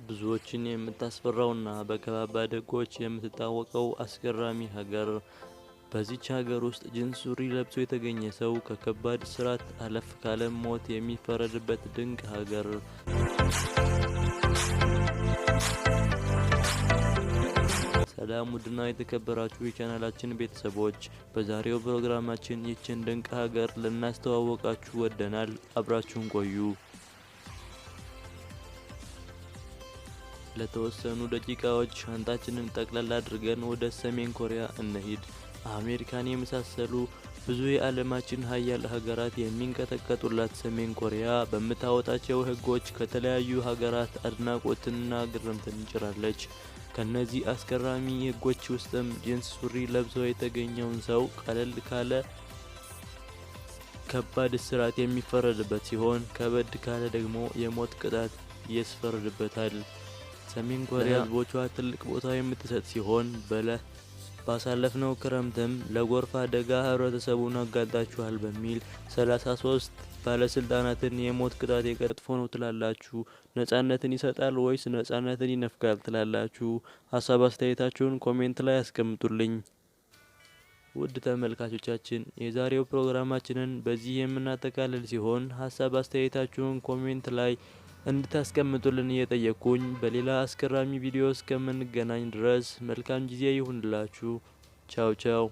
ብዙዎችን የምታስፈራውና በከባድ ሕጎች የምትታወቀው አስገራሚ ሀገር። በዚች ሀገር ውስጥ ጂንስ ሱሪ ለብሶ የተገኘ ሰው ከከባድ እስራት አለፍ ካለም ሞት የሚፈረድበት ድንቅ ሀገር። ሰላም ውድና የተከበራችሁ የቻናላችን ቤተሰቦች፣ በዛሬው ፕሮግራማችን ይችን ድንቅ ሀገር ልናስተዋወቃችሁ ወደናል። አብራችሁን ቆዩ። ለተወሰኑ ደቂቃዎች ሻንጣችንን ጠቅለል አድርገን ወደ ሰሜን ኮሪያ እንሂድ። አሜሪካን የመሳሰሉ ብዙ የዓለማችን ሀያል ሀገራት የሚንቀጠቀጡላት ሰሜን ኮሪያ በምታወጣቸው ሕጎች ከተለያዩ ሀገራት አድናቆትንና ግርምትን እንጭራለች። ከነዚህ አስገራሚ ሕጎች ውስጥም ጂንስ ሱሪ ለብሶ የተገኘውን ሰው ቀለል ካለ ከባድ እስራት የሚፈረድበት ሲሆን፣ ከበድ ካለ ደግሞ የሞት ቅጣት ይፈረድበታል። ሰሜን ኮሪያ ለሕዝቦቿ ትልቅ ቦታ የምትሰጥ ሲሆን ባሳለፍነው ክረምትም ለጎርፍ አደጋ ህብረተሰቡን አጋልጣችኋል በሚል 33 ባለስልጣናትን የሞት ቅጣት የቀጥፎ ነው ትላላችሁ? ነጻነትን ይሰጣል ወይስ ነጻነትን ይነፍጋል ትላላችሁ? ሀሳብ አስተያየታችሁን ኮሜንት ላይ አስቀምጡልኝ። ውድ ተመልካቾቻችን የዛሬው ፕሮግራማችንን በዚህ የምናጠቃልል ሲሆን ሀሳብ አስተያየታችሁን ኮሜንት ላይ እንድታስቀምጡልን እየጠየቅኩኝ በሌላ አስገራሚ ቪዲዮ እስከምንገናኝ ድረስ መልካም ጊዜ ይሁንላችሁ። ቻው ቻው።